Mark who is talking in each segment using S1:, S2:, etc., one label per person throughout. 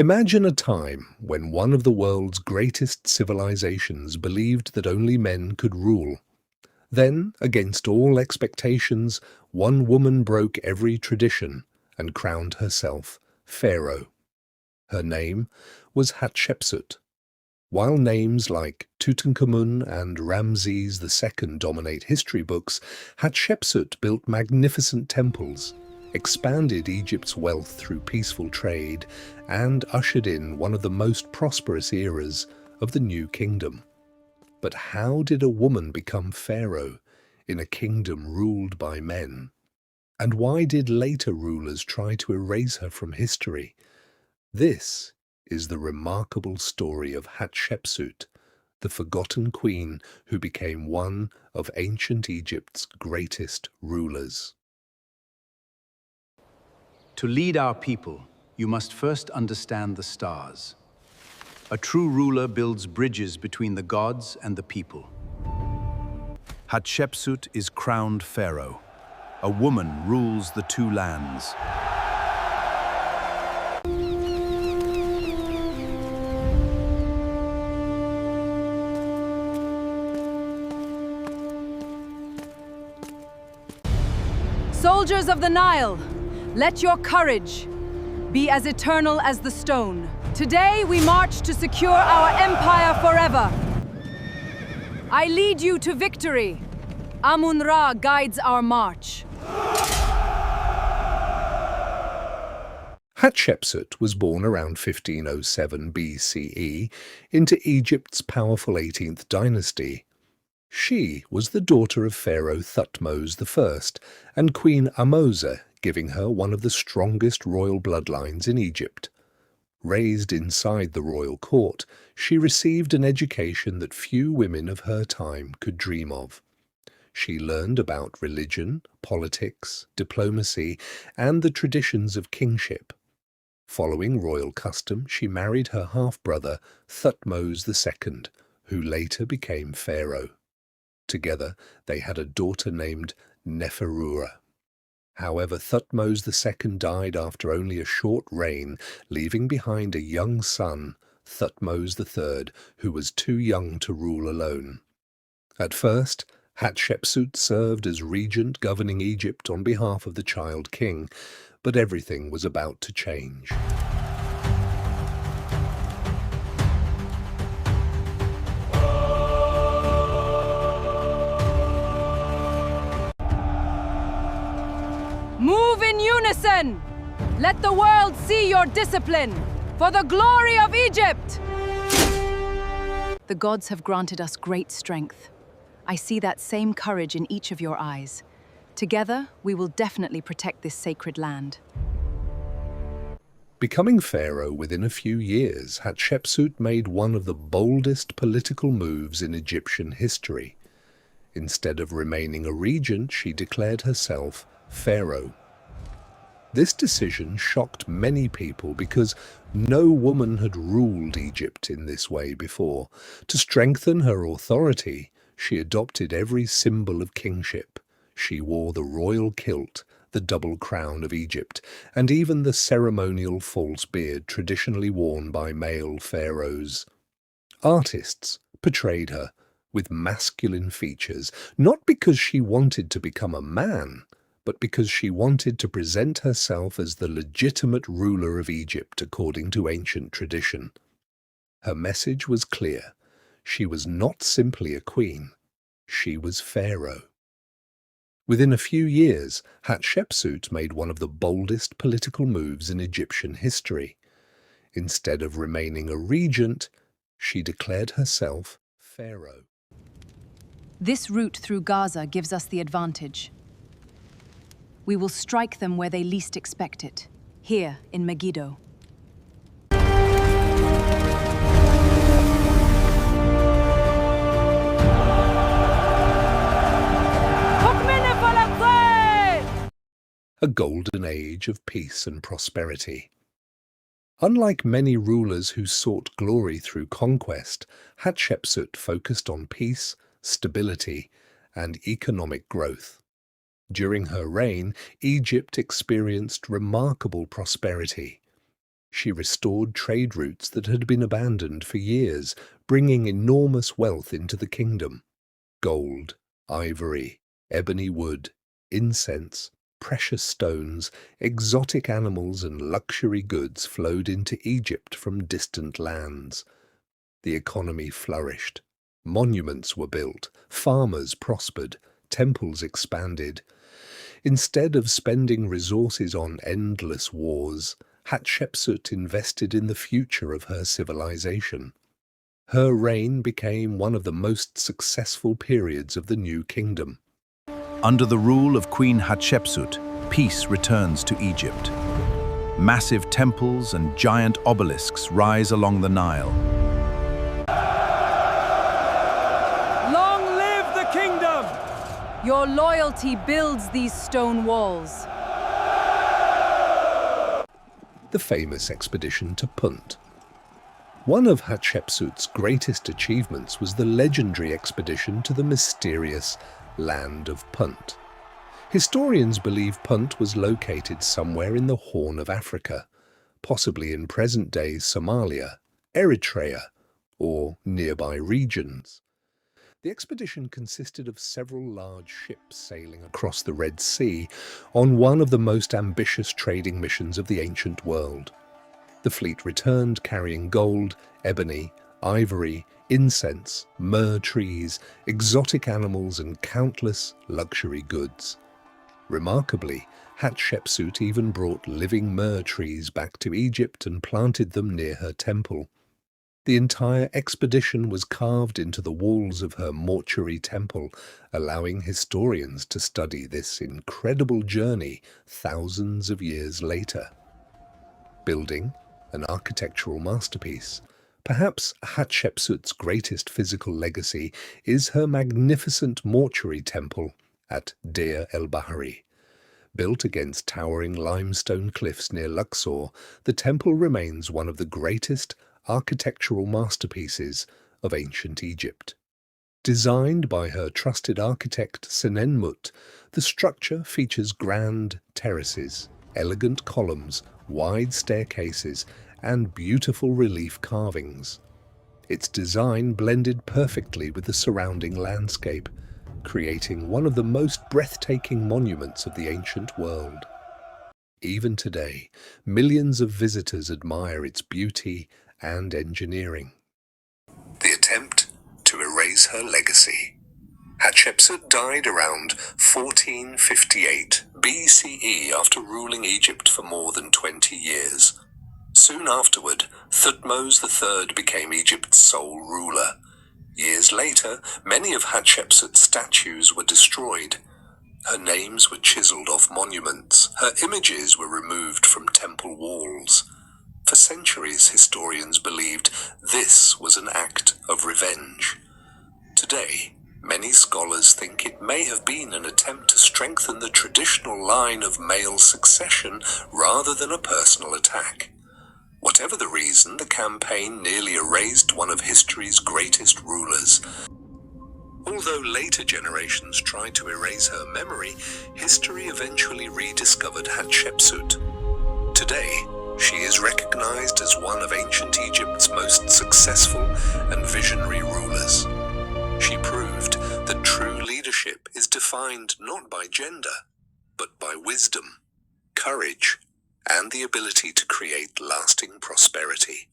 S1: Imagine a time when one of the world's greatest civilizations believed that only men could rule. Then, against all expectations, one woman broke every tradition and crowned herself Pharaoh. Her name was Hatshepsut. While names like Tutankhamun and Ramses II dominate history books, Hatshepsut built magnificent temples, expanded Egypt's wealth through peaceful trade, and ushered in one of the most prosperous eras of the New Kingdom. But how did a woman become pharaoh in a kingdom ruled by men? And why did later rulers try to erase her from history? This is the remarkable story of Hatshepsut, the forgotten queen who became one of ancient Egypt's greatest rulers.
S2: To lead our people, you must first understand the stars. A true ruler builds bridges between the gods and the people. Hatshepsut is crowned pharaoh. A woman rules the two lands.
S3: Soldiers of the Nile, let your courage be as eternal as the stone. Today we march to secure our empire forever. I lead you to victory. Amun-Ra guides our march.
S1: Hatshepsut was born around 1507 BCE into Egypt's powerful 18th dynasty. She was the daughter of Pharaoh Thutmose I and Queen Ahmose, giving her one of the strongest royal bloodlines in Egypt. Raised inside the royal court, she received an education that few women of her time could dream of. She learned about religion, politics, diplomacy, and the traditions of kingship. Following royal custom, she married her half-brother Thutmose II, who later became pharaoh. Together, they had a daughter named Neferura. However, Thutmose II died after only a short reign, leaving behind a young son, Thutmose III, who was too young to rule alone. At first, Hatshepsut served as regent governing Egypt on behalf of the child king, but everything was about to change.
S3: Move in unison! Let the world see your discipline, for the glory of Egypt! The gods have granted us great strength. I see that same courage in each of your eyes. Together, we will definitely protect this sacred land.
S1: Becoming pharaoh within a few years, Hatshepsut made one of the boldest political moves in Egyptian history. Instead of remaining a regent, she declared herself pharaoh. This decision shocked many people because no woman had ruled Egypt in this way before. To strengthen her authority, she adopted every symbol of kingship. She wore the royal kilt, the double crown of Egypt, and even the ceremonial false beard traditionally worn by male pharaohs. Artists portrayed her with masculine features, not because she wanted to become a man, but because she wanted to present herself as the legitimate ruler of Egypt according to ancient tradition. Her message was clear. She was not simply a queen. She was pharaoh. Within a few years, Hatshepsut made one of the boldest political moves in Egyptian history. Instead of remaining a regent, she declared herself pharaoh.
S3: This route through Gaza gives us the advantage. We will strike them where they least expect it, here in Megiddo.
S1: A golden age of peace and prosperity. Unlike many rulers who sought glory through conquest, Hatshepsut focused on peace, stability, and economic growth. During her reign, Egypt experienced remarkable prosperity. She restored trade routes that had been abandoned for years, bringing enormous wealth into the kingdom. Gold, ivory, ebony wood, incense, precious stones, exotic animals and luxury goods flowed into Egypt from distant lands. The economy flourished. Monuments were built, farmers prospered, temples expanded. Instead of spending resources on endless wars, Hatshepsut invested in the future of her civilization. Her reign became one of the most successful periods of the new kingdom.
S2: Under the rule of Queen Hatshepsut, peace returns to Egypt. Massive temples and giant obelisks rise along the Nile.
S3: Long live the kingdom! Your loyalty builds these stone walls.
S1: The famous expedition to Punt. One of Hatshepsut's greatest achievements was the legendary expedition to the mysterious Land of Punt. Historians believe Punt was located somewhere in the Horn of Africa, possibly in present-day Somalia, Eritrea, or nearby regions. The expedition consisted of several large ships sailing across the Red Sea on one of the most ambitious trading missions of the ancient world. The fleet returned carrying gold, ebony, ivory, incense, myrrh trees, exotic animals, and countless luxury goods. Remarkably, Hatshepsut even brought living myrrh trees back to Egypt and planted them near her temple. The entire expedition was carved into the walls of her mortuary temple, allowing historians to study this incredible journey thousands of years later. Building, an architectural masterpiece. Perhaps Hatshepsut's greatest physical legacy is her magnificent mortuary temple at Deir el-Bahri. Built against towering limestone cliffs near Luxor, the temple remains one of the greatest architectural masterpieces of ancient Egypt. Designed by her trusted architect Senenmut, the structure features grand terraces, elegant columns, wide staircases, and beautiful relief carvings. Its design blended perfectly with the surrounding landscape, creating one of the most breathtaking monuments of the ancient world. Even today, millions of visitors admire its beauty and engineering. The attempt to erase her legacy. Hatshepsut died around 1458 BCE after ruling Egypt for more than 20 years. Soon afterward, Thutmose III became Egypt's sole ruler. Years later, many of Hatshepsut's statues were destroyed. Her names were chiseled off monuments. Her images were removed from temple walls. For centuries, historians believed this was an act of revenge. Today, many scholars think it may have been an attempt to strengthen the traditional line of male succession rather than a personal attack. Whatever the reason, the campaign nearly erased one of history's greatest rulers. Although later generations tried to erase her memory, history eventually rediscovered Hatshepsut. Today, she is recognized as one of ancient Egypt's most successful and visionary rulers. She proved that true leadership is defined not by gender, but by wisdom, courage, and the ability to create lasting prosperity.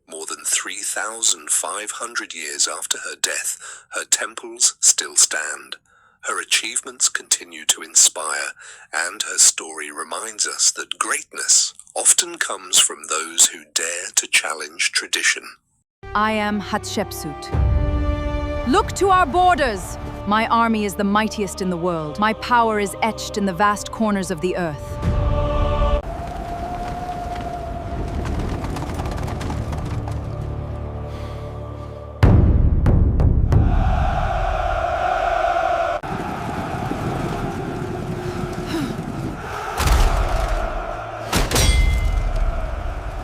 S1: More than 3,500 years after her death, her temples still stand. Her achievements continue to inspire, and her story reminds us that greatness often comes from those who dare to challenge tradition.
S3: I am Hatshepsut. Look to our borders! My army is the mightiest in the world. My power is etched in the vast corners of the earth.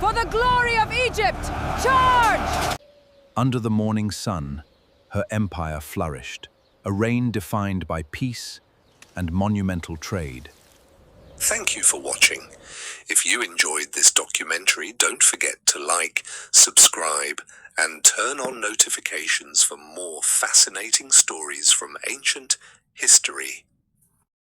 S3: For the glory of Egypt, charge!
S2: Under the morning sun, her empire flourished, a reign defined by peace and monumental trade.
S1: Thank you for watching. If you enjoyed this documentary, don't forget to like, subscribe, and turn on notifications for more fascinating stories from ancient history.